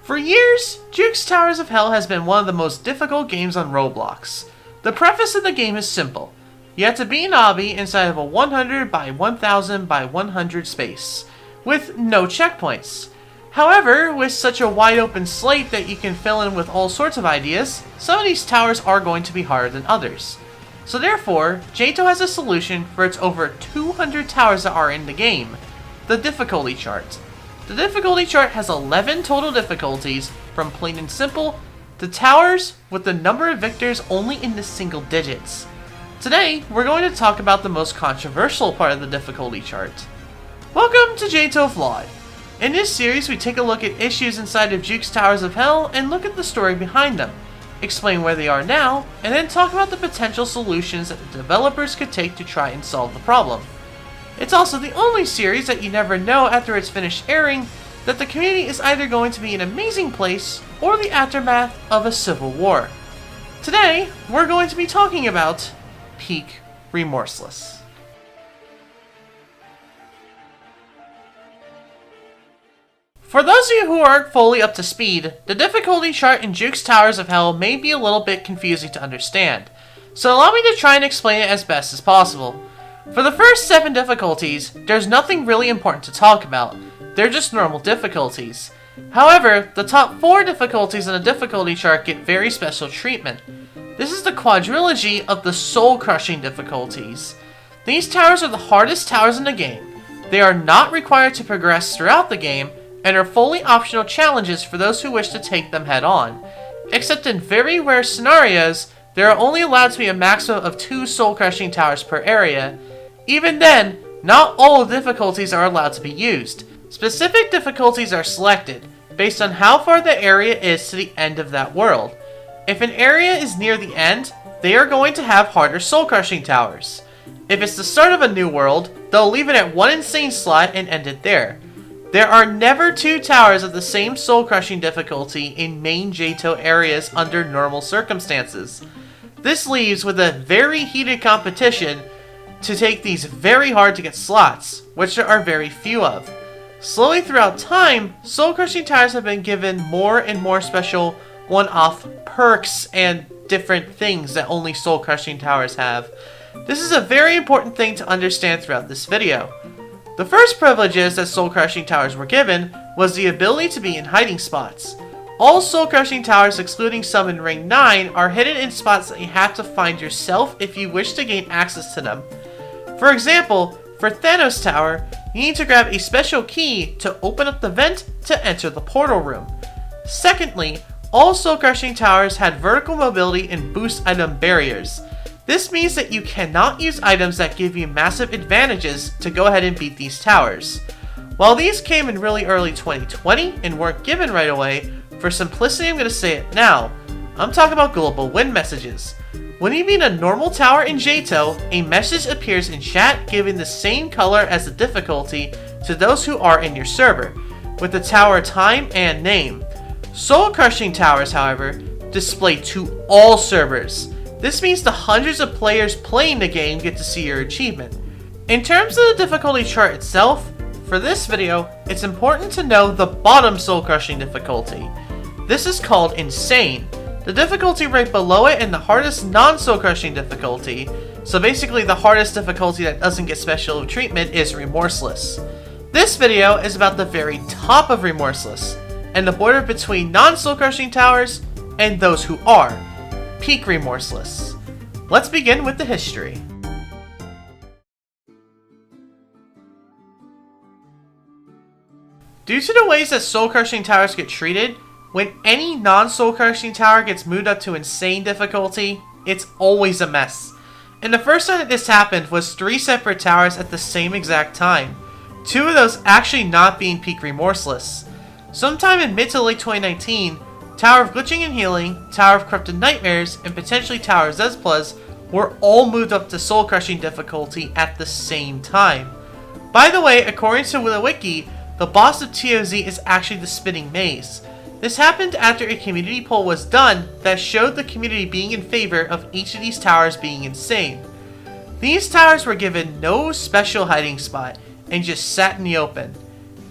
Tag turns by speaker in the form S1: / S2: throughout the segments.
S1: For years, Juke's Towers of Hell has been one of the most difficult games on Roblox. The preface of the game is simple. You have to beat an obby inside of a 100 by 1000 by 100 space, with no checkpoints. However, with such a wide open slate that you can fill in with all sorts of ideas, some of these towers are going to be harder than others. So therefore, JToH has a solution for its over 200 towers that are in the game, the difficulty chart. The difficulty chart has 11 total difficulties, from plain and simple to towers with the number of victors only in the single digits. Today, we're going to talk about the most controversial part of the difficulty chart. Welcome to JToH Flawed. In this series, we take a look at issues inside of Juke's Towers of Hell and look at the story behind them, explain where they are now, and then talk about the potential solutions that the developers could take to try and solve the problem. It's also the only series that you never know after it's finished airing that the community is either going to be an amazing place or the aftermath of a civil war. Today, we're going to be talking about Peak Remorseless. For those of you who aren't fully up to speed, the difficulty chart in Juke's Towers of Hell may be a little bit confusing to understand, so allow me to try and explain it as best as possible. For the first 7 difficulties, there's nothing really important to talk about. They're just normal difficulties. However, the top 4 difficulties in the difficulty chart get very special treatment. This is the quadrilogy of the soul-crushing difficulties. These towers are the hardest towers in the game. They are not required to progress throughout the game, and are fully optional challenges for those who wish to take them head on. Except in very rare scenarios, there are only allowed to be a maximum of 2 soul-crushing towers per area. Even then, not all difficulties are allowed to be used. Specific difficulties are selected, based on how far the area is to the end of that world. If an area is near the end, they are going to have harder soul-crushing towers. If it's the start of a new world, they'll leave it at one insane slot and end it there. There are never 2 towers of the same soul-crushing difficulty in main JToH areas under normal circumstances. This leaves with a very heated competition to take these very hard to get slots, which there are very few of. Slowly throughout time, soul-crushing towers have been given more and more special one-off perks and different things that only soul-crushing towers have. This is a very important thing to understand throughout this video. The first privileges that soul-crushing towers were given was the ability to be in hiding spots. All soul-crushing towers, excluding some in Ring 9, are hidden in spots that you have to find yourself if you wish to gain access to them. For example, for Thanos Tower, you need to grab a special key to open up the vent to enter the portal room. Secondly, all soul-crushing towers had vertical mobility and boost item barriers. This means that you cannot use items that give you massive advantages to go ahead and beat these towers. While these came in really early 2020 and weren't given right away, for simplicity I'm going to say it now. I'm talking about global win messages. When you beat a normal tower in JToH, a message appears in chat giving the same color as the difficulty to those who are in your server, with the tower time and name. Soul-crushing towers, however, display to all servers. This means the hundreds of players playing the game get to see your achievement. In terms of the difficulty chart itself, for this video, it's important to know the bottom soul-crushing difficulty. This is called Insane. The difficulty right below it and the hardest non-soul-crushing difficulty, so basically the hardest difficulty that doesn't get special treatment, is Remorseless. This video is about the very top of Remorseless, and the border between non-soul-crushing towers and those who are. Peak Remorseless. Let's begin with the history. Due to the ways that soul-crushing towers get treated, when any non-soul-crushing tower gets moved up to insane difficulty, it's always a mess. And the first time that this happened was 3 separate towers at the same exact time. 2 of those actually not being Peak Remorseless. Sometime in mid to late 2019, Tower of Glitching and Healing, Tower of Corrupted Nightmares, and potentially Tower of Zesplus were all moved up to soul-crushing difficulty at the same time. By the way, according to the wiki, the boss of TOZ is actually the Spinning Maze. This happened after a community poll was done that showed the community being in favor of each of these towers being insane. These towers were given no special hiding spot and just sat in the open.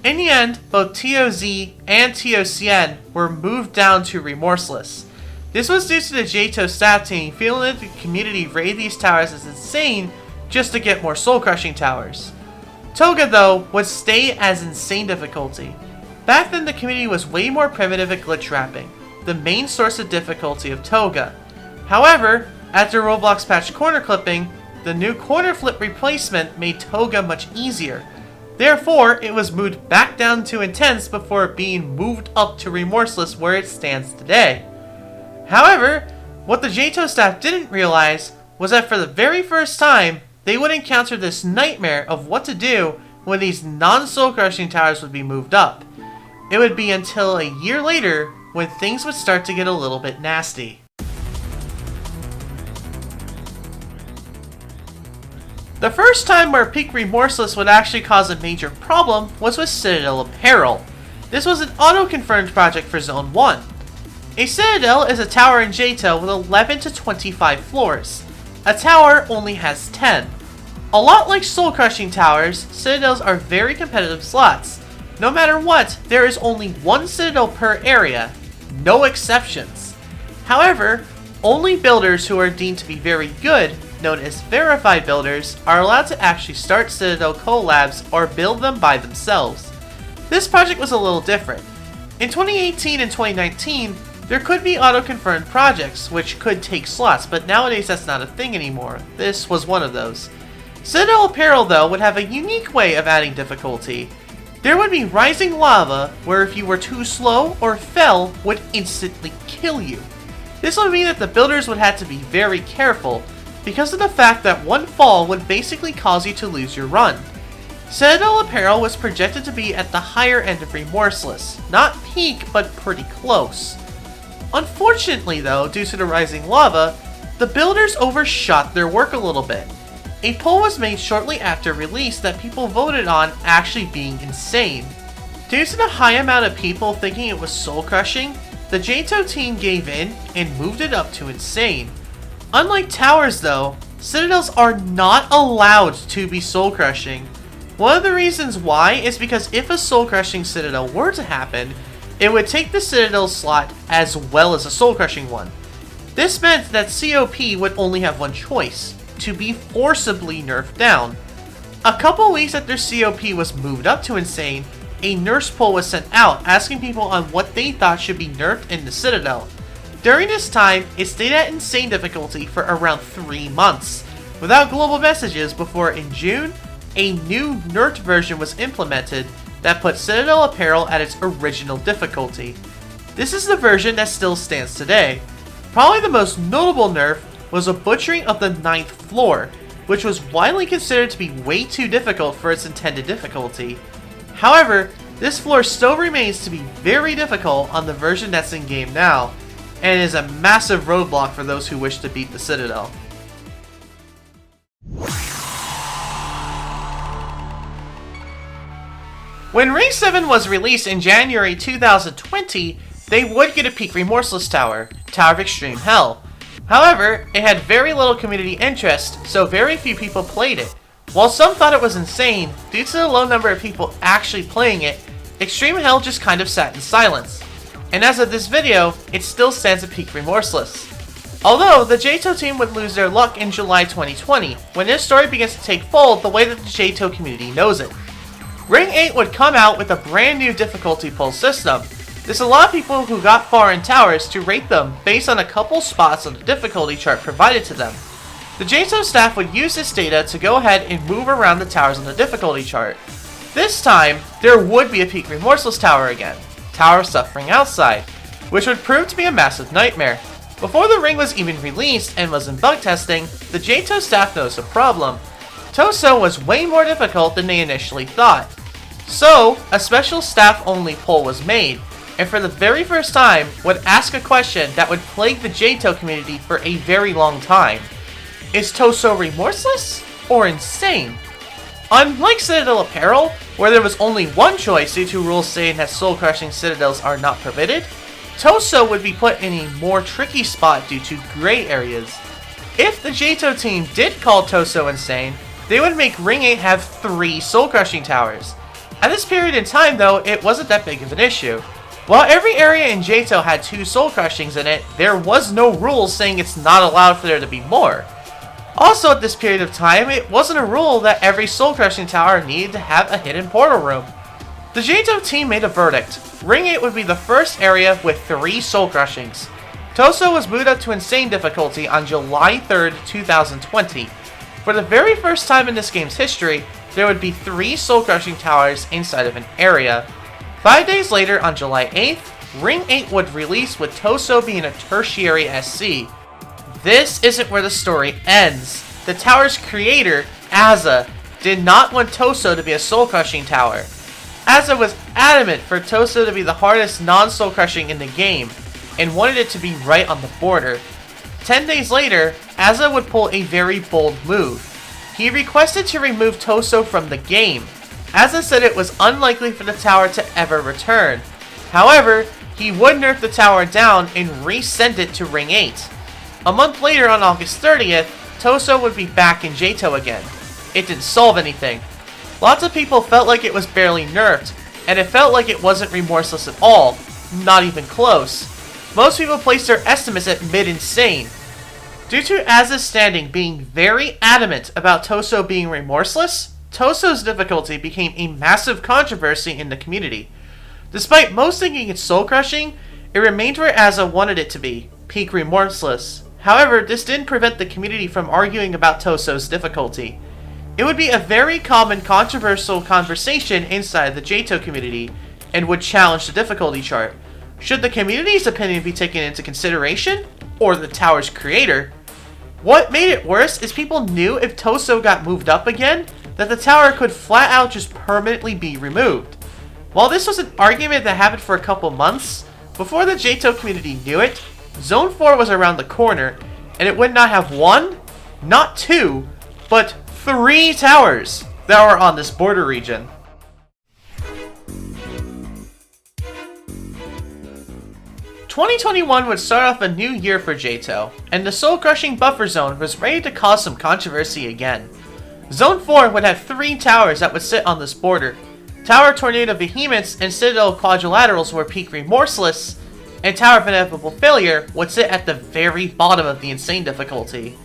S1: In the end, both TOZ and TOCN were moved down to Remorseless. This was due to the JToH staff team feeling that the community rated these towers as insane just to get more soul-crushing towers. Toga, though, would stay as insane difficulty. Back then, the community was way more primitive at glitch wrapping, the main source of difficulty of Toga. However, after Roblox patch corner clipping, the new corner flip replacement made Toga much easier. Therefore, it was moved back down to intense before being moved up to Remorseless where it stands today. However, what the JToH staff didn't realize was that for the very first time, they would encounter this nightmare of what to do when these non-soul-crushing towers would be moved up. It would be until a year later when things would start to get a little bit nasty. The first time where Peak Remorseless would actually cause a major problem was with Citadel Apparel. This was an auto-confirmed project for Zone 1. A Citadel is a tower in JToH with 11 to 25 floors. A tower only has 10. A lot like soul-crushing towers, Citadels are very competitive slots. No matter what, there is only one Citadel per area, no exceptions. However, only builders who are deemed to be very good, known as verified builders, are allowed to actually start Citadel collabs or build them by themselves. This project was a little different. In 2018 and 2019, there could be auto-confirmed projects, which could take slots, but nowadays that's not a thing anymore. This was one of those. Citadel Apparel, though, would have a unique way of adding difficulty. There would be rising lava, where if you were too slow or fell, would instantly kill you. This would mean that the builders would have to be very careful, because of the fact that one fall would basically cause you to lose your run. Citadel Apparel was projected to be at the higher end of Remorseless, not peak, but pretty close. Unfortunately though, due to the rising lava, the builders overshot their work a little bit. A poll was made shortly after release that people voted on actually being insane. Due to the high amount of people thinking it was soul-crushing, the JToH team gave in and moved it up to insane. Unlike towers though, Citadels are not allowed to be soul-crushing. One of the reasons why is because if a soul-crushing Citadel were to happen, it would take the Citadel slot as well as a soul-crushing one. This meant that COP would only have one choice, to be forcibly nerfed down. A couple weeks after COP was moved up to insane, a Nerfs poll was sent out asking people on what they thought should be nerfed in the Citadel. During this time, it stayed at insane difficulty for around 3 months, without global messages before in June, a new nerfed version was implemented that put Citadel Apparel at its original difficulty. This is the version that still stands today. Probably the most notable nerf was a butchering of the 9th floor, which was widely considered to be way too difficult for its intended difficulty. However, this floor still remains to be very difficult on the version that's in game now, and is a massive roadblock for those who wish to beat the Citadel. When Ring 7 was released in January 2020, they would get a Peak Remorseless tower, Tower of Extreme Hell. However, it had very little community interest, so very few people played it. While some thought it was insane, due to the low number of people actually playing it, Extreme Hell just kind of sat in silence. And as of this video, it still stands at Peak Remorseless. Although, the JToH team would lose their luck in July 2020, when this story begins to take fold the way that the JToH community knows it. Ring 8 would come out with a brand new difficulty pull system. This allowed people who got far in towers to rate them based on a couple spots on the difficulty chart provided to them. The JToH staff would use this data to go ahead and move around the towers on the difficulty chart. This time, there would be a Peak Remorseless tower again, Tower of Suffering Outside, which would prove to be a massive nightmare. Before the ring was even released and was in bug testing, the JToH staff noticed a problem. Toso was way more difficult than they initially thought. So, a special staff-only poll was made, and for the very first time would ask a question that would plague the JToH community for a very long time. Is Toso remorseless or insane? Unlike Citadel Apparel, where there was only one choice due to rules saying that soul-crushing citadels are not permitted, Toso would be put in a more tricky spot due to gray areas. If the JToH team did call Toso insane, they would make Ring 8 have 3 soul-crushing towers. At this period in time though, it wasn't that big of an issue. While every area in JToH had 2 soul crushings in it, there was no rule saying it's not allowed for there to be more. Also at this period of time, it wasn't a rule that every soul crushing tower needed to have a hidden portal room. The JToH team made a verdict. Ring 8 would be the first area with 3 soul crushings. Toso was moved up to insane difficulty on July 3rd, 2020. For the very first time in this game's history, there would be 3 soul crushing towers inside of an area. 5 days later, on July 8th, Ring 8 would release with Toso being a tertiary SC. This isn't where the story ends. The tower's creator, Azza, did not want Toso to be a soul crushing tower. Azza was adamant for Toso to be the hardest non-soul crushing in the game, and wanted it to be right on the border. 10 days later, Azza would pull a very bold move. He requested to remove Toso from the game. Azza said it was unlikely for the tower to ever return. However, he would nerf the tower down and resend it to Ring 8. A month later, on August 30th, Toso would be back in JToH again. It didn't solve anything. Lots of people felt like it was barely nerfed, and it felt like it wasn't remorseless at all, not even close. Most people placed their estimates at mid-insane. Due to Azza's standing being very adamant about Toso being remorseless, Toso's difficulty became a massive controversy in the community. Despite most thinking it's soul-crushing, it remained where Azza wanted it to be, peak remorseless. However, this didn't prevent the community from arguing about Toso's difficulty. It would be a very common controversial conversation inside the JToH community, and would challenge the difficulty chart. Should the community's opinion be taken into consideration, or the tower's creator? What made it worse is people knew if Toso got moved up again, that the tower could flat out just permanently be removed. While this was an argument that happened for a couple months, before the JToH community knew it, Zone 4 was around the corner, and it would not have 1, not 2, but 3 towers that were on this border region. "2021 would start off a new year for JToH, and the soul-crushing buffer zone was ready to cause some controversy again. Zone 4 would have 3 towers that would sit on this border. Tower Tornado Behemoths and Citadel Quadrilaterals were peak Remorseless, and Tower of Inevitable Failure would sit at the very bottom of the insane difficulty.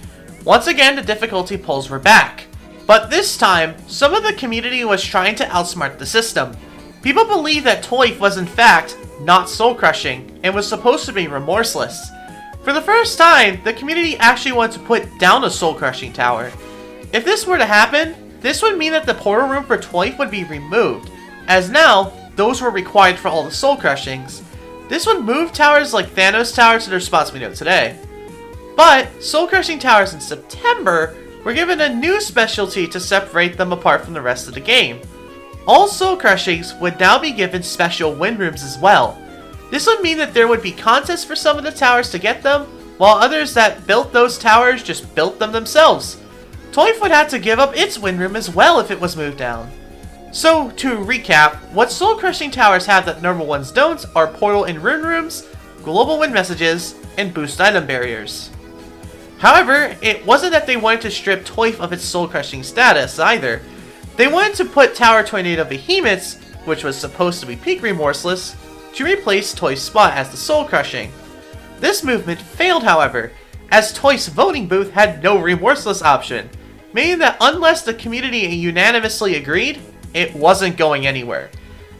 S1: Once again, the difficulty pulls were back. But this time, some of the community was trying to outsmart the system. People believed that JToH was in fact not soul-crushing, and was supposed to be remorseless. For the first time, the community actually wanted to put down a soul-crushing tower. If this were to happen, this would mean that the portal room for JToH would be removed, as now, those were required for all the soul-crushings. This would move towers like Thanos Tower to their spots we know today. But, soul-crushing towers in September were given a new specialty to separate them apart from the rest of the game. All soul crushings would now be given special win rooms as well. This would mean that there would be contests for some of the towers to get them, while others that built those towers just built them themselves. JToH would have to give up its win room as well if it was moved down. So, to recap, what soul crushing towers have that normal ones don't are portal and rune rooms, global win messages, and boost item barriers. However, it wasn't that they wanted to strip JToH of its soul crushing status either. They wanted to put Tower Tornado Behemoths, which was supposed to be peak Remorseless, to replace JToH's spot as the soul crushing. This movement failed, however, as JToH's voting booth had no Remorseless option, meaning that unless the community unanimously agreed, it wasn't going anywhere.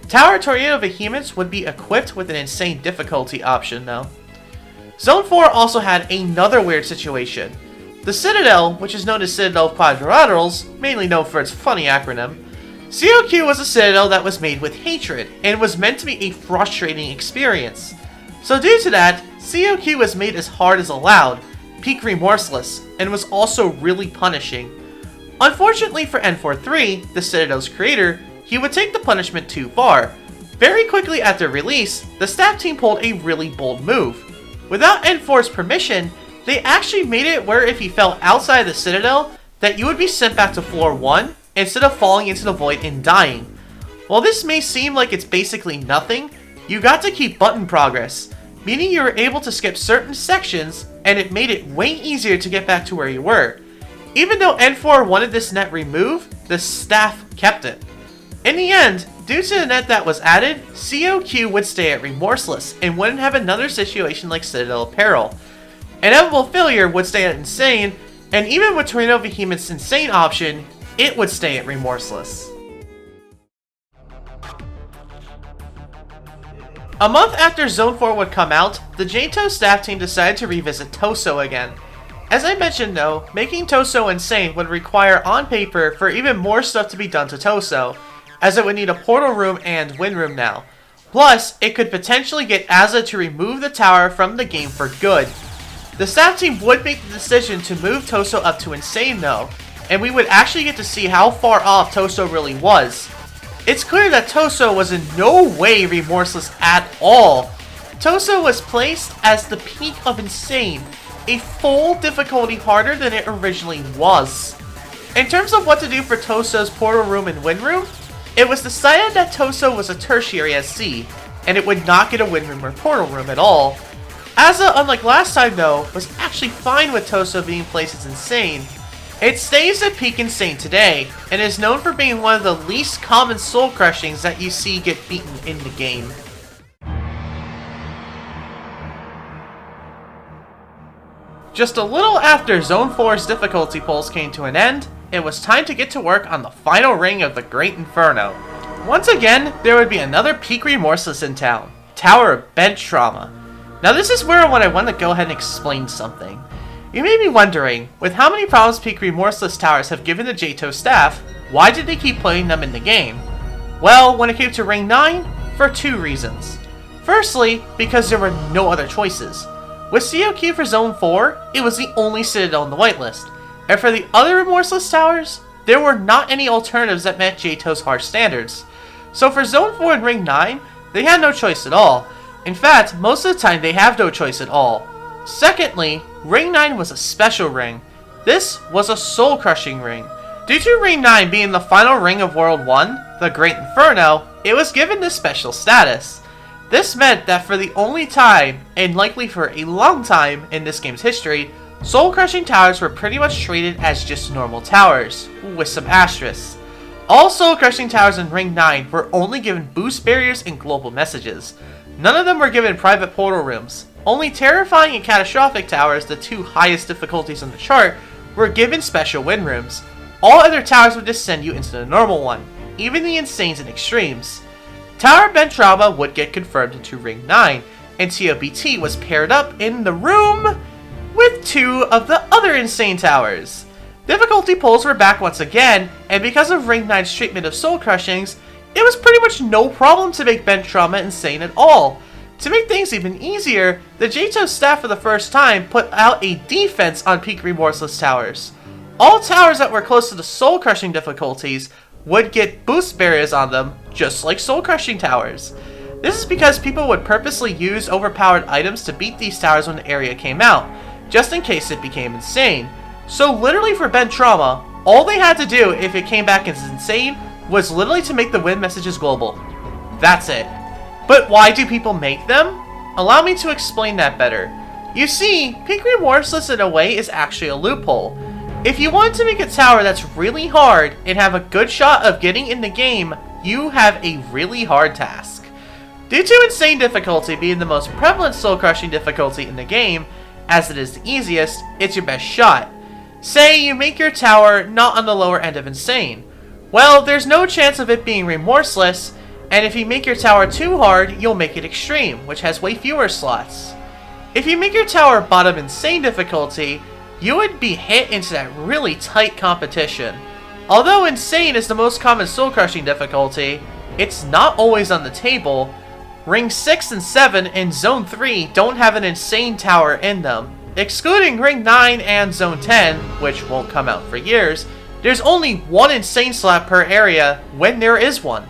S1: Tower Tornado Behemoths would be equipped with an insane difficulty option though. Zone 4 also had another weird situation. The Citadel, which is known as Citadel Quadrilaterals, mainly known for its funny acronym, COQ was a citadel that was made with hatred, and was meant to be a frustrating experience. So due to that, COQ was made as hard as allowed, peak Remorseless, and was also really punishing. Unfortunately for N43, the Citadel's creator, he would take the punishment too far. Very quickly after release, the staff team pulled a really bold move. Without N4's permission, they actually made it where if you fell outside the Citadel, that you would be sent back to floor 1 instead of falling into the void and dying. While this may seem like it's basically nothing, you got to keep button progress, meaning you were able to skip certain sections, and it made it way easier to get back to where you were. Even though N4 wanted this net removed, the staff kept it. In the end, Due to the net that was added, COQ would stay at Remorseless and wouldn't have another situation like Citadel Apparel. Inevitable Failure would stay at Insane, and even with Tornado Behemoth's Insane option, it would stay at Remorseless. A month after Zone 4 would come out, the JToH staff team decided to revisit Toso again. As I mentioned though, making Toso insane would require on paper for even more stuff to be done to Toso, as it would need a portal room and win room now. Plus, it could potentially get Azza to remove the tower from the game for good. The staff team would make the decision to move Toso up to insane though, and we would actually get to see how far off Toso really was. It's clear that Toso was in no way remorseless at all. Toso was placed as the peak of insane, a full difficulty harder than it originally was. In terms of what to do for Toso's portal room and win room, it was decided that Toso was a tertiary SC, and it would not get a win room or portal room at all. Azza, unlike last time though, was actually fine with Toso being placed as insane. It stays at peak insane today, and is known for being one of the least common soul crushings that you see get beaten in the game. Just a little after Zone 4's difficulty polls came to an end, it was time to get to work on the final ring of the Great Inferno. Once again, there would be another peak Remorseless in town, Tower of Bench Trauma. Now this is where I want to go ahead and explain something. You may be wondering, with how many problems peak Remorseless towers have given the JToH staff, why did they keep putting them in the game? Well, when it came to Ring 9, for two reasons. Firstly, because there were no other choices. With COQ for Zone 4, it was the only Citadel on the whitelist, and for the other Remorseless towers, there were not any alternatives that met JToH's harsh standards. So for Zone 4 and Ring 9, they had no choice at all. In fact, most of the time they have no choice at all. Secondly, Ring 9 was a special ring. This was a soul-crushing ring. Due to Ring 9 being the final ring of World 1, the Great Inferno, it was given this special status. This meant that for the only time, and likely for a long time in this game's history, soul-crushing towers were pretty much treated as just normal towers, with some asterisks. All soul-crushing towers in Ring 9 were only given boost barriers and global messages. None of them were given private portal rooms. Only Terrifying and Catastrophic towers, the two highest difficulties on the chart, were given special win rooms. All other towers would just send you into the normal one, even the Insanes and Extremes. Tower of Bench Trauma would get confirmed into Ring 9, and TOBT was paired up in the room with two of the other Insane towers. Difficulty polls were back once again, and because of Ring 9's treatment of soul crushings, it was pretty much no problem to make Bench Trauma insane at all. To make things even easier, the JToH staff for the first time put out a defense on peak Remorseless towers. All towers that were close to the soul crushing difficulties would get boost barriers on them, just like soul crushing towers. This is because people would purposely use overpowered items to beat these towers when the area came out, just in case it became insane. So literally for Bench Trauma, all they had to do if it came back as insane was literally to make the win messages global. That's it. But why do people make them? Allow me to explain that better. You see, peak Remorseless in a way is actually a loophole. If you want to make a tower that's really hard and have a good shot of getting in the game, you have a really hard task. Due to insane difficulty being the most prevalent soul-crushing difficulty in the game, as it is the easiest, it's your best shot. Say you make your tower not on the lower end of insane. Well, there's no chance of it being remorseless, and if you make your tower too hard, you'll make it extreme, which has way fewer slots. If you make your tower bottom insane difficulty, you would be hit into that really tight competition. Although insane is the most common soul-crushing difficulty, it's not always on the table. Ring 6 and 7 and Zone 3 don't have an insane tower in them. Excluding Ring 9 and Zone 10, which won't come out for years, there's only one insane slot per area when there is one.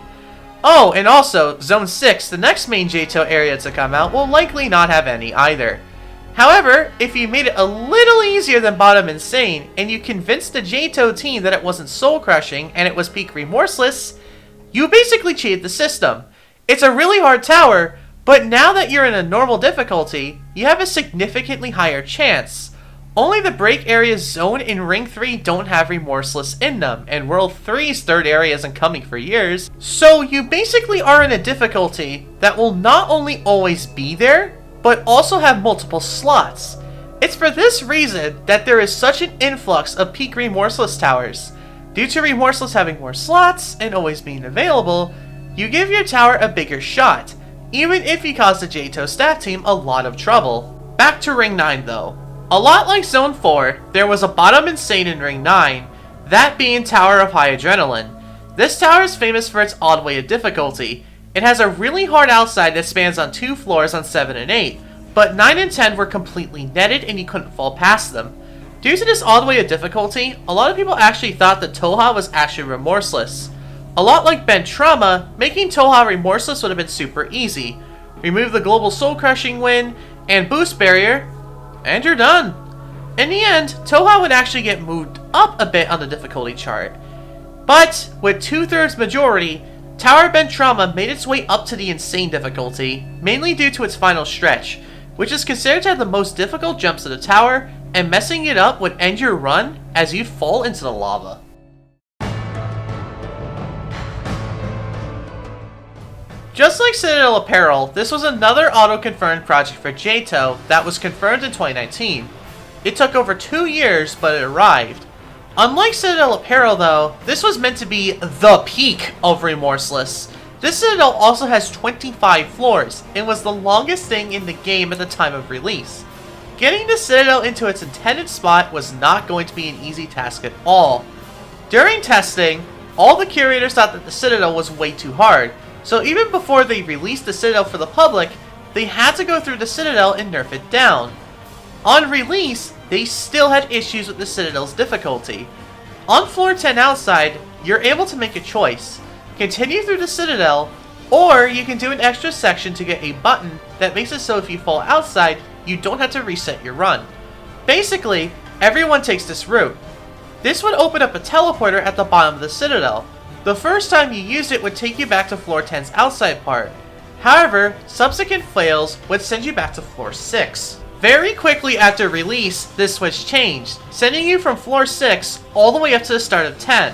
S1: Oh, and also, Zone 6, the next main JToH area to come out, will likely not have any either. However, if you made it a little easier than bottom insane, and you convinced the JToH team that it wasn't soul-crushing and it was peak remorseless, you basically cheated the system. It's a really hard tower, but now that you're in a normal difficulty, you have a significantly higher chance. Only the break areas Zone in Ring 3 don't have Remorseless in them, and World 3's third area isn't coming for years. So you basically are in a difficulty that will not only always be there, but also have multiple slots. It's for this reason that there is such an influx of peak Remorseless towers. Due to Remorseless having more slots and always being available, you give your tower a bigger shot, even if you cause the JToH staff team a lot of trouble. Back to Ring 9 though. A lot like Zone 4, there was a bottom insane in Ring 9, that being Tower of High Adrenaline. This tower is famous for its odd way of difficulty. It has a really hard outside that spans on 2 floors on 7 and 8, but 9 and 10 were completely netted and you couldn't fall past them. Due to this odd way of difficulty, a lot of people actually thought that ToH was actually remorseless. A lot like Ben Trauma, making ToH remorseless would have been super easy. Remove the global soul crushing win and boost barrier, and you're done. In the end, ToH would actually get moved up a bit on the difficulty chart. But with 2/3 majority, Tower Ben Trauma made its way up to the insane difficulty, mainly due to its final stretch, which is considered to have the most difficult jumps of the tower, and messing it up would end your run as you fall into the lava. Just like Citadel Apparel, this was another auto-confirmed project for JToH that was confirmed in 2019. It took over 2 years, but it arrived. Unlike Citadel Apparel though, this was meant to be the peak of Remorseless. This Citadel also has 25 floors, and was the longest thing in the game at the time of release. Getting the Citadel into its intended spot was not going to be an easy task at all. During testing, all the curators thought that the Citadel was way too hard, so even before they released the Citadel for the public, they had to go through the Citadel and nerf it down. On release, they still had issues with the Citadel's difficulty. On floor 10 outside, you're able to make a choice. Continue through the Citadel, or you can do an extra section to get a button that makes it so if you fall outside, you don't have to reset your run. Basically, everyone takes this route. This would open up a teleporter at the bottom of the Citadel. The first time you used it would take you back to floor 10's outside part. However, subsequent fails would send you back to floor 6. Very quickly after release, this switch changed, sending you from floor 6 all the way up to the start of 10.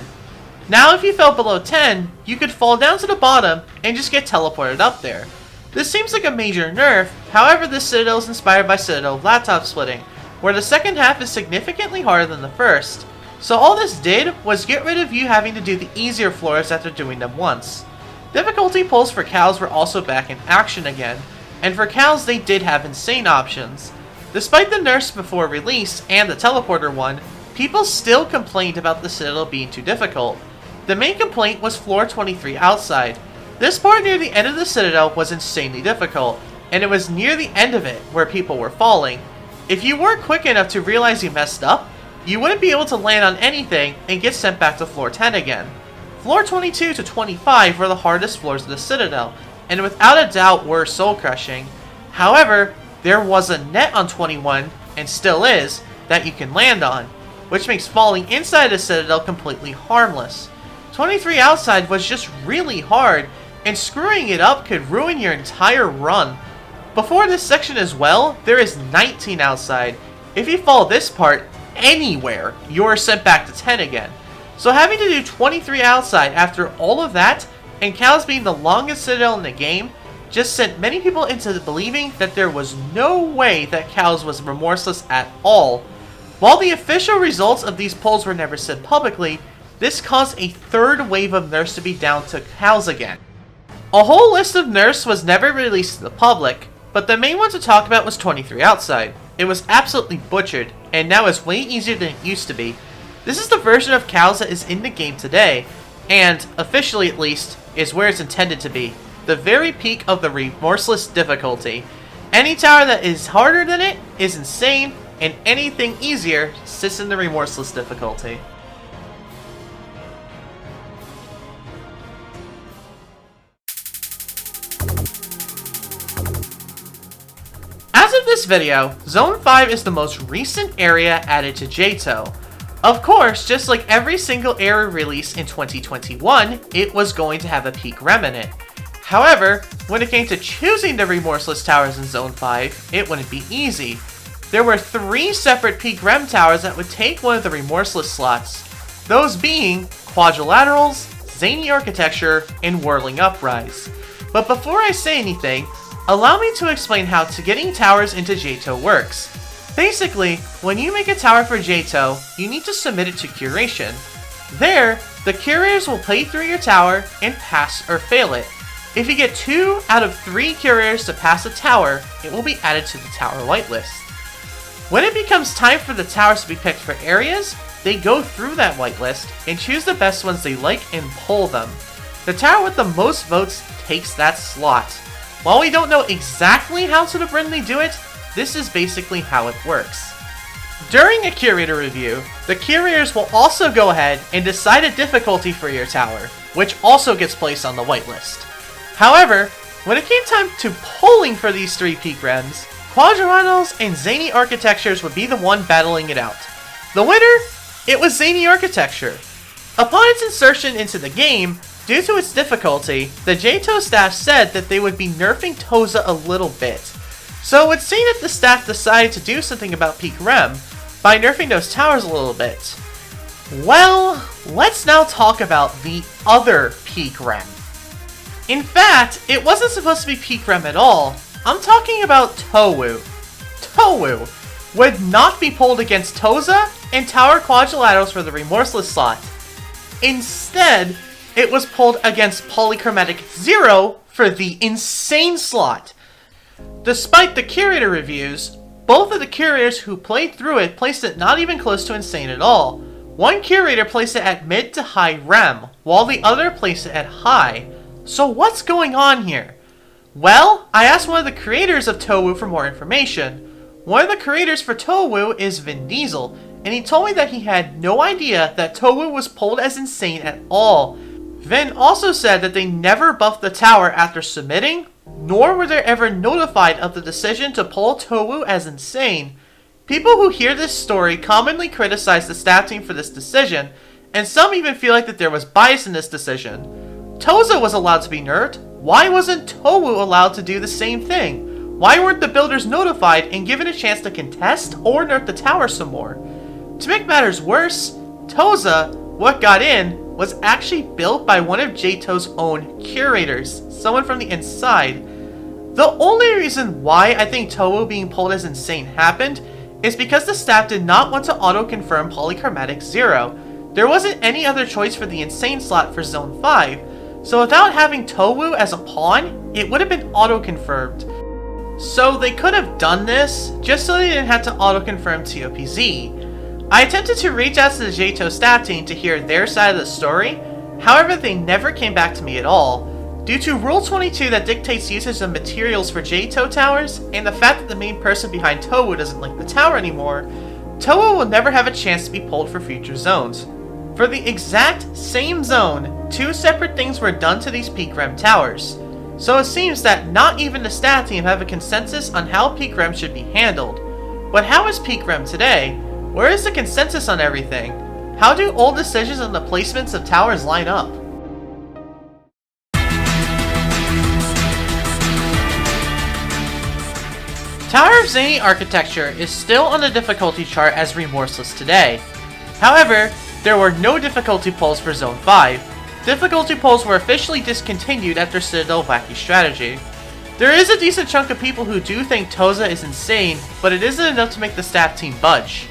S1: Now if you fell below 10, you could fall down to the bottom and just get teleported up there. This seems like a major nerf, however this Citadel is inspired by Citadel laptop splitting, where the second half is significantly harder than the first. So all this did was get rid of you having to do the easier floors after doing them once. Difficulty pulls for cows were also back in action again, and for cows they did have insane options. Despite the nerfs before release and the teleporter one, people still complained about the Citadel being too difficult. The main complaint was floor 23 outside. This part near the end of the Citadel was insanely difficult, and it was near the end of it where people were falling. If you weren't quick enough to realize you messed up, you wouldn't be able to land on anything and get sent back to floor 10 again. Floor 22 to 25 were the hardest floors of the Citadel, and without a doubt were soul crushing. However, there was a net on 21, and still is, that you can land on, which makes falling inside the Citadel completely harmless. 23 outside was just really hard, and screwing it up could ruin your entire run. Before this section as well, there is 19 outside. If you fall this part anywhere, you are sent back to 10 again. So having to do 23 outside after all of that, and cows being the longest Citadel in the game, just sent many people into believing that there was no way that cows was remorseless at all. While the official results of these polls were never said publicly, this caused a third wave of nerfs to be down to cows again. A whole list of nerfs was never released to the public, but the main one to talk about was 23 outside. It was absolutely butchered, and now is way easier than it used to be. This is the version of cows that is in the game today, and, officially at least, is where it's intended to be. The very peak of the Remorseless difficulty. Any tower that is harder than it is insane, and anything easier sits in the Remorseless difficulty. As of this video, Zone 5 is the most recent area added to JToH. Of course, just like every single area release in 2021, it was going to have a peak remnant. However, when it came to choosing the Remorseless towers in Zone 5, it wouldn't be easy. there were 3 separate peak rem towers that would take one of the Remorseless slots, those being Quadrilaterals, Zany Architecture, and Whirling Uprise. But before I say anything, allow me to explain how getting towers into JToH works. Basically, when you make a tower for JToH, you need to submit it to curation. There, the curators will play through your tower and pass or fail it. If you get 2 out of 3 curators to pass a tower, it will be added to the tower whitelist. When it becomes time for the towers to be picked for areas, they go through that whitelist and choose the best ones they like and pull them. The tower with the most votes takes that slot. While we don't know exactly how to brilliantly do it, this is basically how it works. During a curator review, the curators will also go ahead and decide a difficulty for your tower, which also gets placed on the whitelist. However, when it came time to polling for these 3 peak rems, Quadrilaterals and Zany Architectures would be the one battling it out. The winner? It was Zany Architecture. Upon its insertion into the game, due to its difficulty, the JToH staff said that they would be nerfing Toza a little bit. So it would seem that the staff decided to do something about peak rem by nerfing those towers a little bit. Well, let's now talk about the other peak rem. In fact, it wasn't supposed to be peak rem at all. I'm talking about Tohu. Tohu would not be pulled against Toza and Tower Quadrilaterals for the Remorseless slot. Instead, it was pulled against Polychromatic 0 for the Insane slot. Despite the curator reviews, both of the curators who played through it placed it not even close to Insane at all. One curator placed it at mid to high rem, while the other placed it at high. So what's going on here? Well, I asked one of the creators of Tohu for more information. One of the creators for Tohu is Vin Diesel, and he told me that he had no idea that Tohu was pulled as Insane at all. Vin also said that they never buffed the tower after submitting, nor were they ever notified of the decision to pull Tohu as Insane. People who hear this story commonly criticize the staff team for this decision, and some even feel like that there was bias in this decision. Toza was allowed to be nerfed. Why wasn't Tohu allowed to do the same thing? Why weren't the builders notified and given a chance to contest or nerf the tower some more? To make matters worse, Toza, what got in, was actually built by one of JToH's own curators, someone from the inside. The only reason why I think Tohu being pulled as Insane happened is because the staff did not want to auto-confirm Polychromatic 0. There wasn't any other choice for the Insane slot for Zone 5, so without having Tohu as a pawn, it would have been auto-confirmed. So they could have done this, just so they didn't have to auto-confirm TOPZ. I attempted to reach out to the JToH staff team to hear their side of the story, however they never came back to me at all. Due to Rule 22 that dictates usage of materials for JToH towers, and the fact that the main person behind Tohu doesn't like the tower anymore, Tohu will never have a chance to be pulled for future zones. For the exact same zone, 2 separate things were done to these peak rem towers. So it seems that not even the staff team have a consensus on how peak rem should be handled. But how is peak rem today? Where is the consensus on everything? How do old decisions on the placements of towers line up? Tower of Zany Architecture is still on the difficulty chart as Remorseless today. However, there were no difficulty polls for Zone 5. Difficulty polls were officially discontinued after Citadel Wacky Strategy. There is a decent chunk of people who do think Toza is insane, but it isn't enough to make the staff team budge.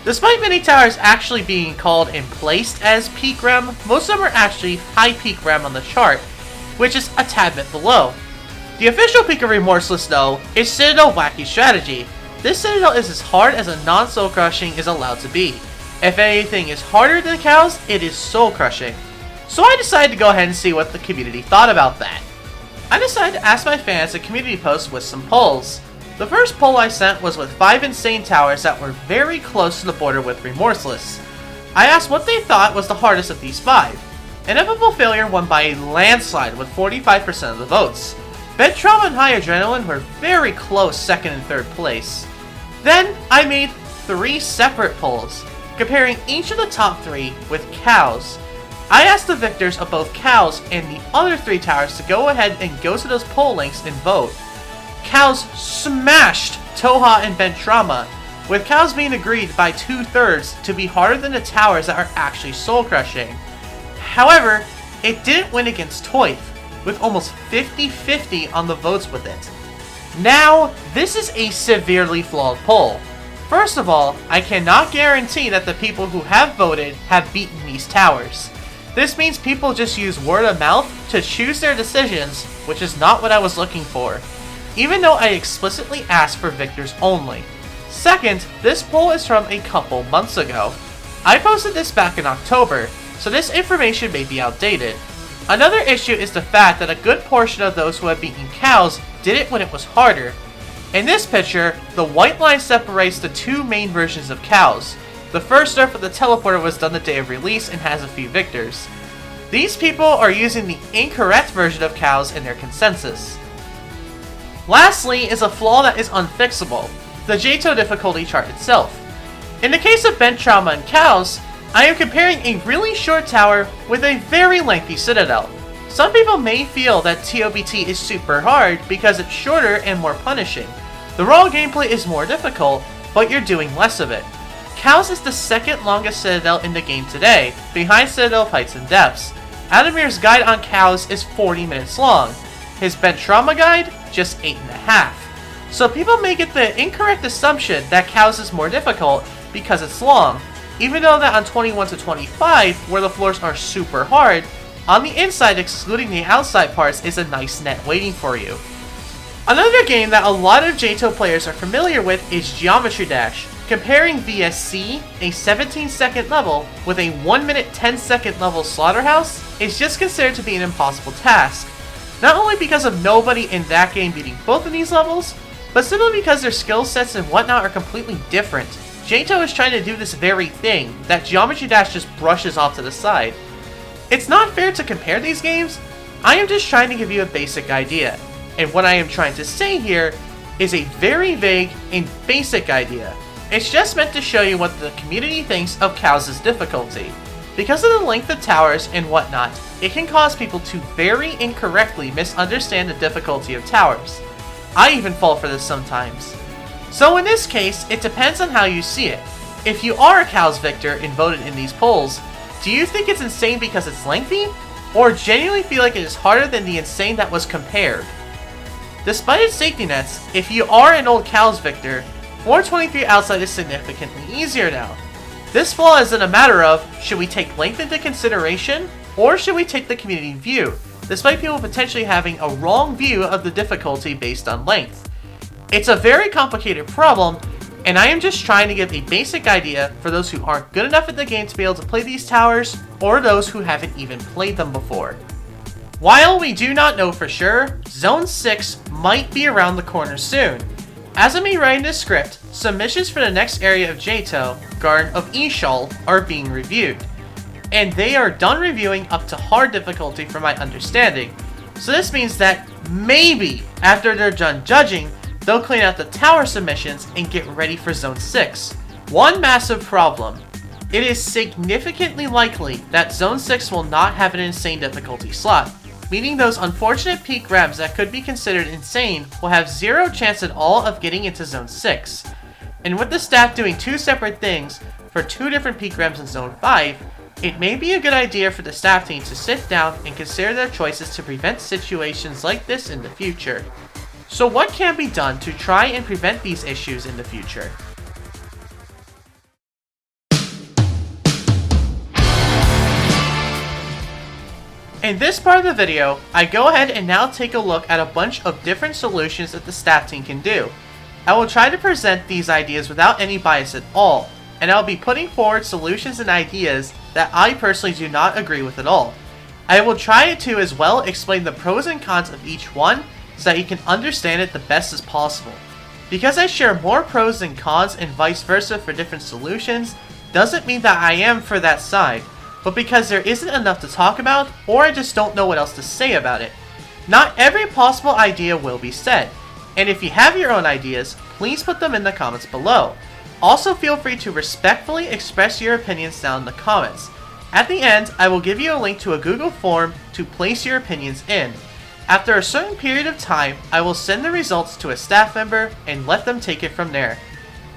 S1: Despite many towers actually being called and placed as peak rem, most of them are actually high peak rem on the chart, which is a tad bit below. The official peak of Remorseless though is Citadel Wacky Strategy. This Citadel is as hard as a non-soul crushing is allowed to be. If anything is harder than cows, it is soul crushing. So I decided to go ahead and see what the community thought about that. I decided to ask my fans a community post with some polls. The first poll I sent was with 5 insane towers that were very close to the border with Remorseless. I asked what they thought was the hardest of these 5. Inevitable Failure won by a landslide with 45% of the votes. Bed Trauma and High Adrenaline were very close second and third place. Then I made 3 separate polls, comparing each of the top 3 with cows. I asked the victors of both cows and the other 3 towers to go ahead and go to those poll links and vote. Cows smashed JToH, and bench trauma, with cows being agreed by 2/3 to be harder than the towers that are actually soul crushing. However, it didn't win against JToH, with almost 50-50 on the votes with it. Now, this is a severely flawed poll. First of all, I cannot guarantee that the people who have voted have beaten these towers. This means people just use word of mouth to choose their decisions, which is not what I was looking for, even though I explicitly asked for victors only. Second, this poll is from a couple months ago. I posted this back in October, so this information may be outdated. Another issue is the fact that a good portion of those who have beaten cows did it when it was harder. In this picture, the white line separates the two main versions of cows. The first nerf of the teleporter was done the day of release and has a few victors. These people are using the incorrect version of cows in their consensus. Lastly is a flaw that is unfixable, the JToH difficulty chart itself. In the case of bench trauma and cows, I am comparing a really short tower with a very lengthy citadel. Some people may feel that TOBT is super hard because it's shorter and more punishing. The raw gameplay is more difficult, but you're doing less of it. Cows is the second longest citadel in the game today, behind Citadel Heights and Depths. Adamir's guide on cows is 40 minutes long. His bench trauma guide, just 8.5. So people may get the incorrect assumption that cows is more difficult because it's long, even though that on 21 to 25, where the floors are super hard, on the inside excluding the outside parts is a nice net waiting for you. Another game that a lot of JToH players are familiar with is Geometry Dash. Comparing VSC, a 17-second level, with a 1-minute 10-second level Slaughterhouse is just considered to be an impossible task. Not only because of nobody in that game beating both of these levels, but simply because their skill sets and whatnot are completely different. JToH is trying to do this very thing that Geometry Dash just brushes off to the side. It's not fair to compare these games. I am just trying to give you a basic idea, and what I am trying to say here is a very vague and basic idea. It's just meant to show you what the community thinks of cows' difficulty. Because of the length of towers and whatnot, it can cause people to very incorrectly misunderstand the difficulty of towers. I even fall for this sometimes. So in this case, it depends on how you see it. If you are a cows victor and voted in these polls, do you think it's insane because it's lengthy? Or genuinely feel like it is harder than the insane that was compared? Despite its safety nets, if you are an old cows victor, 423 outside is significantly easier now. This flaw isn't a matter of, should we take length into consideration, or should we take the community view, despite people potentially having a wrong view of the difficulty based on length. It's a very complicated problem, and I am just trying to give a basic idea for those who aren't good enough at the game to be able to play these towers, or those who haven't even played them before. While we do not know for sure, Zone 6 might be around the corner soon. As of me writing this script, submissions for the next area of JToH, Garden of Ishal, are being reviewed. And they are done reviewing up to hard difficulty from my understanding. So this means that maybe after they're done judging, they'll clean out the tower submissions and get ready for Zone 6. One massive problem. It is significantly likely that Zone 6 will not have an insane difficulty slot, meaning those unfortunate peak rems that could be considered insane will have zero chance at all of getting into Zone 6. And with the staff doing two separate things for two different peak rems in Zone 5, it may be a good idea for the staff team to sit down and consider their choices to prevent situations like this in the future. So what can be done to try and prevent these issues in the future? In this part of the video, I go ahead and now take a look at a bunch of different solutions that the staff team can do. I will try to present these ideas without any bias at all, and I will be putting forward solutions and ideas that I personally do not agree with at all. I will try to as well explain the pros and cons of each one so that you can understand it the best as possible. Because I share more pros than cons and vice versa for different solutions, doesn't mean that I am for that side, but because there isn't enough to talk about, or I just don't know what else to say about it. Not every possible idea will be said, and if you have your own ideas, please put them in the comments below. Also feel free to respectfully express your opinions down in the comments. At the end, I will give you a link to a Google form to place your opinions in. After a certain period of time, I will send the results to a staff member and let them take it from there.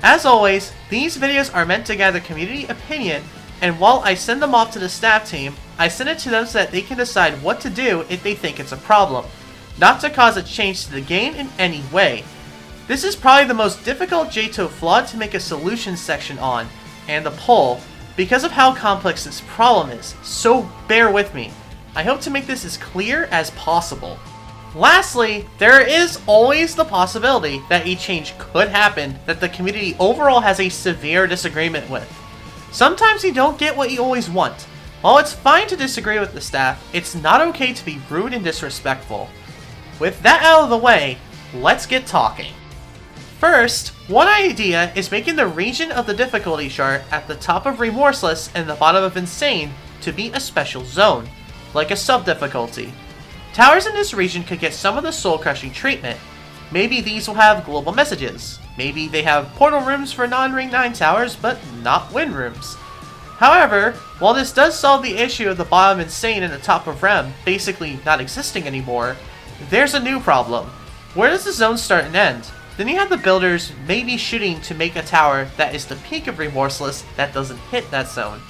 S1: As always, these videos are meant to gather community opinion, and while I send them off to the staff team, I send it to them so that they can decide what to do if they think it's a problem, not to cause a change to the game in any way. This is probably the most difficult JToH Flawed to make a solution section on, and the poll, because of how complex this problem is, so bear with me. I hope to make this as clear as possible. Lastly, there is always the possibility that a change could happen that the community overall has a severe disagreement with. Sometimes you don't get what you always want. While it's fine to disagree with the staff, it's not okay to be rude and disrespectful. With that out of the way, let's get talking. First, one idea is making the region of the difficulty chart at the top of Remorseless and the bottom of Insane to be a special zone, like a sub-difficulty. Towers in this region could get some of the soul-crushing treatment. Maybe these will have global messages. Maybe they have portal rooms for non-Ring 9 towers, but not win rooms. However, while this does solve the issue of the bottom Insane and the top of Rem basically not existing anymore, there's a new problem. Where does the zone start and end? Then you have the builders maybe shooting to make a tower that is the peak of Remorseless that doesn't hit that zone.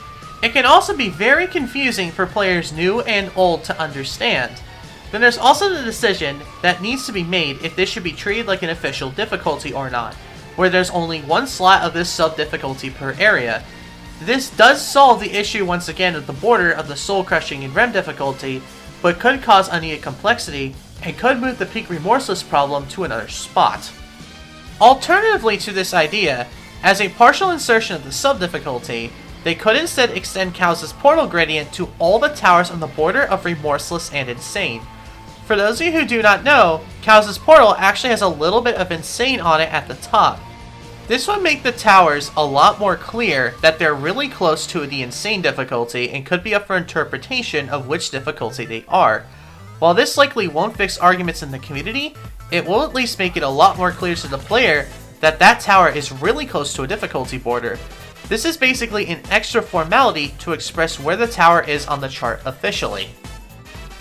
S1: It can also be very confusing for players new and old to understand. Then there's also the decision that needs to be made if this should be treated like an official difficulty or not, where there's only one slot of this sub-difficulty per area. This does solve the issue once again at the border of the soul-crushing and Rem difficulty, but could cause unneeded complexity and could move the peak Remorseless problem to another spot. Alternatively to this idea, as a partial insertion of the sub-difficulty, they could instead extend Kaos' portal gradient to all the towers on the border of Remorseless and Insane. For those of you who do not know, Kaos' portal actually has a little bit of Insane on it at the top. This would make the towers a lot more clear that they're really close to the Insane difficulty and could be up for interpretation of which difficulty they are. While this likely won't fix arguments in the community, it will at least make it a lot more clear to the player that that tower is really close to a difficulty border. This is basically an extra formality to express where the tower is on the chart officially.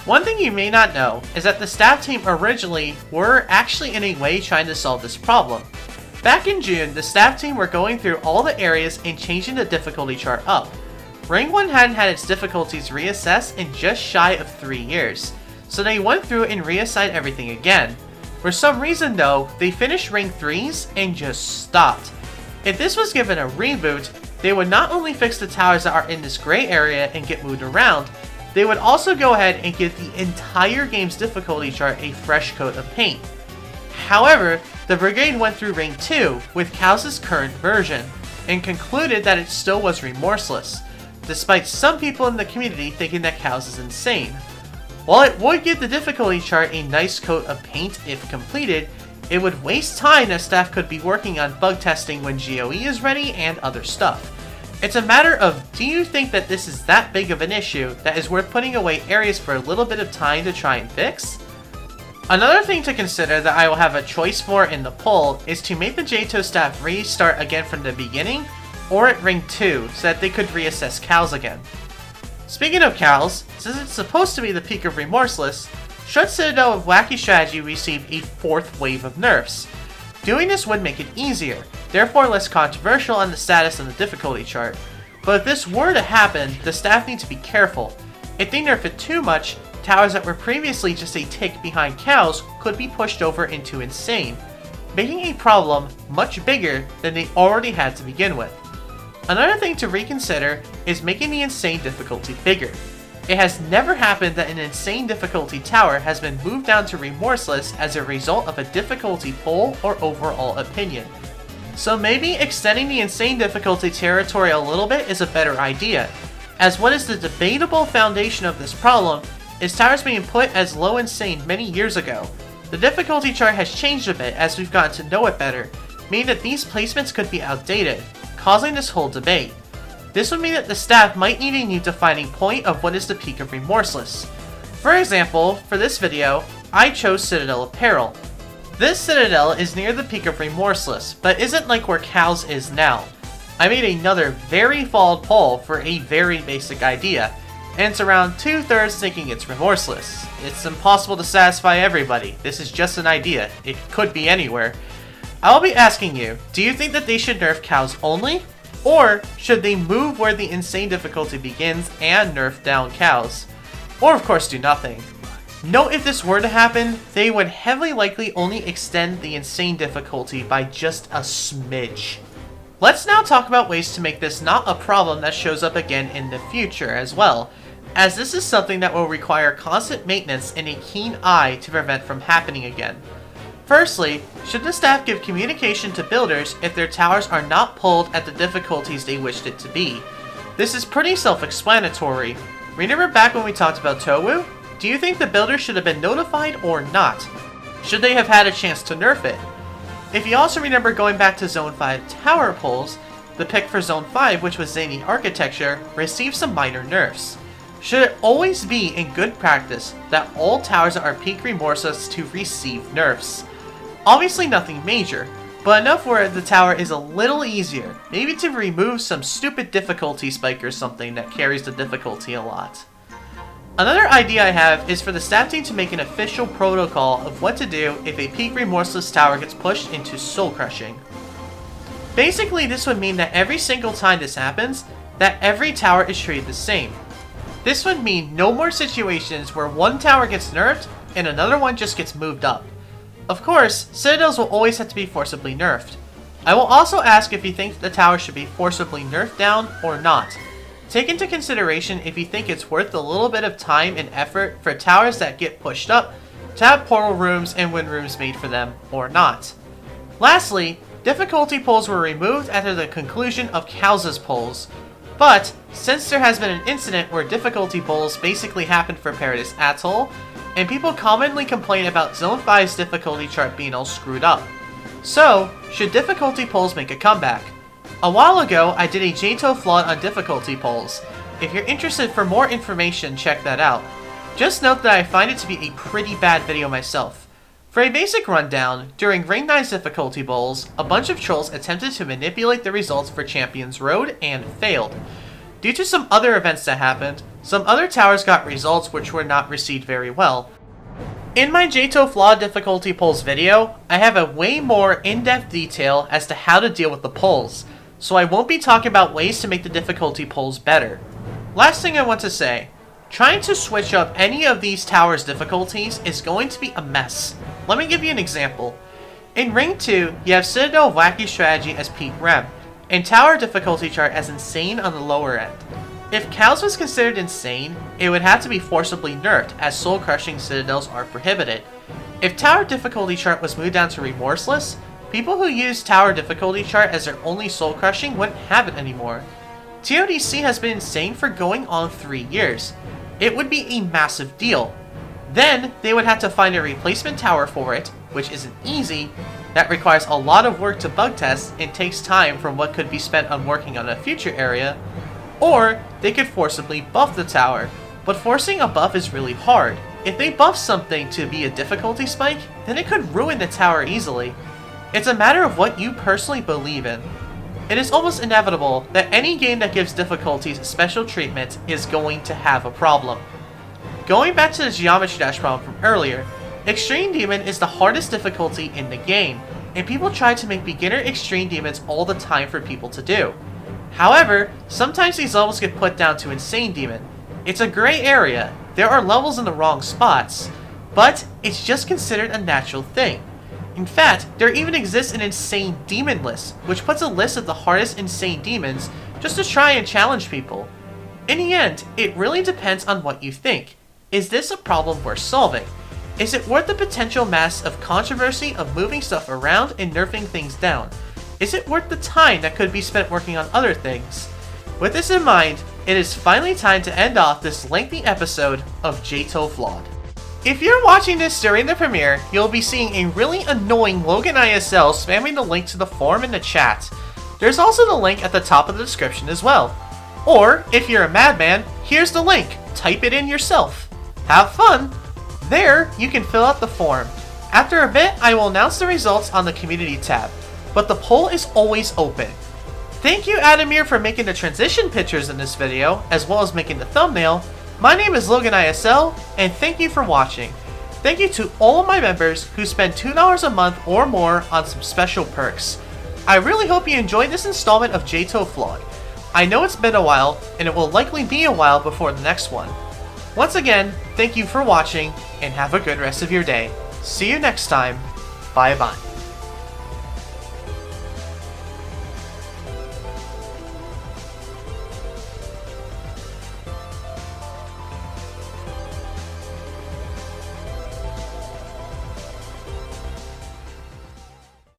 S1: One thing you may not know is that the staff team originally were actually in a way trying to solve this problem. Back in June, the staff team were going through all the areas and changing the difficulty chart up. Ring 1 hadn't had its difficulties reassessed in just shy of 3 years, so they went through and reassigned everything again. For some reason though, they finished Ring 3's and just stopped. If this was given a reboot, they would not only fix the towers that are in this gray area and get moved around, they would also go ahead and give the entire game's difficulty chart a fresh coat of paint. However, the brigade went through Ring 2 with Kaos' current version, and concluded that it still was remorseless, despite some people in the community thinking that Kaos is insane. While it would give the difficulty chart a nice coat of paint if completed, it would waste time that staff could be working on bug testing when GOE is ready and other stuff. It's a matter of, do you think that this is that big of an issue that is worth putting away areas for a little bit of time to try and fix? Another thing to consider that I will have a choice for in the poll is to make the JToH staff restart again from the beginning or at Ring 2 so that they could reassess Kaos again. Speaking of Kaos, since it's supposed to be the peak of Remorseless, should Citadel of Wacky Strategy receive a 4th wave of nerfs? Doing this would make it easier, therefore less controversial on the status of the difficulty chart. But if this were to happen, the staff need to be careful. If they nerf it too much, towers that were previously just a tick behind Kaos could be pushed over into Insane, making a problem much bigger than they already had to begin with. Another thing to reconsider is making the Insane difficulty bigger. It has never happened that an Insane difficulty tower has been moved down to Remorseless as a result of a difficulty poll or overall opinion. So maybe extending the Insane difficulty territory a little bit is a better idea, as what is the debatable foundation of this problem is towers being put as low Insane many years ago. The difficulty chart has changed a bit as we've gotten to know it better, meaning that these placements could be outdated, causing this whole debate. This would mean that the staff might need a new defining point of what is the peak of Remorseless. For example, for this video, I chose Citadel Apparel. This citadel is near the peak of Remorseless, but isn't like where Kaos is now. I made another very flawed poll for a very basic idea. and it's around 2/3 thinking it's Remorseless. It's impossible to satisfy everybody. This is just an idea. It could be anywhere. I'll be asking you, do you think that they should nerf cows only? Or should they move where the insane difficulty begins and nerf down cows? Or of course do nothing. Note if this were to happen, they would heavily likely only extend the insane difficulty by just a smidge. Let's now talk about ways to make this not a problem that shows up again in the future as well, as this is something that will require constant maintenance and a keen eye to prevent from happening again. Firstly, should the staff give communication to builders if their towers are not pulled at the difficulties they wished it to be? This is pretty self-explanatory. Remember back when we talked about JToH? Do you think the builders should have been notified or not? Should they have had a chance to nerf it? If you also remember going back to Zone 5 tower pulls, the pick for Zone 5, which was zany architecture, received some minor nerfs. Should it always be in good practice that all towers that are peak Remorseless to receive nerfs? Obviously nothing major, but enough where the tower is a little easier, maybe to remove some stupid difficulty spike or something that carries the difficulty a lot. Another idea I have is for the staff team to make an official protocol of what to do if a peak Remorseless tower gets pushed into soul crushing. Basically, this would mean that every single time this happens, that every tower is treated the same. This would mean no more situations where one tower gets nerfed and another one just gets moved up. Of course, Citadels will always have to be forcibly nerfed. I will also ask if you think the tower should be forcibly nerfed down or not. Take into consideration if you think it's worth a little bit of time and effort for towers that get pushed up to have portal rooms and wind rooms made for them or not. Lastly, difficulty pulls were removed after the conclusion of Cows' pulls. But, since there has been an incident where difficulty pulls basically happened for Paradise Atoll, and people commonly complain about Zone 5's difficulty chart being all screwed up. So, should difficulty pulls make a comeback? A while ago, I did a JToH Flawed on difficulty pulls. If you're interested for more information, check that out. Just note that I find it to be a pretty bad video myself. For a basic rundown, during Ring 9's difficulty bowls, a bunch of trolls attempted to manipulate the results for Champions Road and failed. Due to some other events that happened, some other towers got results which were not received very well. In my JToH Flawed difficulty polls video, I have a way more in-depth detail as to how to deal with the polls, so I won't be talking about ways to make the difficulty polls better. Last thing I want to say, trying to switch up any of these towers' difficulties is going to be a mess. Let me give you an example. In Ring 2, you have Citadel Wacky Strategy as peak Rem, and Tower difficulty chart as insane on the lower end. If Cows was considered insane, it would have to be forcibly nerfed, as soul-crushing Citadels are prohibited. If Tower difficulty chart was moved down to Remorseless, people who use Tower difficulty chart as their only soul-crushing wouldn't have it anymore. TODC has been insane for going on 3 years. It would be a massive deal. Then, they would have to find a replacement tower for it, which isn't easy. That requires a lot of work to bug test and takes time from what could be spent on working on a future area. Or, they could forcibly buff the tower, but forcing a buff is really hard. If they buff something to be a difficulty spike, then it could ruin the tower easily. It's a matter of what you personally believe in. It is almost inevitable that any game that gives difficulties special treatment is going to have a problem. Going back to the Geometry Dash problem from earlier, Extreme Demon is the hardest difficulty in the game, and people try to make beginner Extreme Demons all the time for people to do. However, sometimes these levels get put down to Insane Demon. It's a gray area, there are levels in the wrong spots, but it's just considered a natural thing. In fact, there even exists an Insane Demon list, which puts a list of the hardest Insane Demons just to try and challenge people. In the end, it really depends on what you think. Is this a problem worth solving? Is it worth the potential mass of controversy of moving stuff around and nerfing things down? Is it worth the time that could be spent working on other things? With this in mind, it is finally time to end off this lengthy episode of JToH Flawed. If you're watching this during the premiere, you'll be seeing a really annoying Logan ISL spamming the link to the forum in the chat. There's also the link at the top of the description as well. Or, if you're a madman, here's the link. Type it in yourself. Have fun! There, you can fill out the form. After a bit, I will announce the results on the community tab, but the poll is always open. Thank you Adamir for making the transition pictures in this video, as well as making the thumbnail, My name is Logan ISL, and thank you for watching. Thank you to all of my members who spend $2 a month or more on some special perks. I really hope you enjoyed this installment of JToH Flawed. I know it's been a while, and it will likely be a while before the next one. Once again, thank you for watching, and have a good rest of your day. See you next time. Bye bye.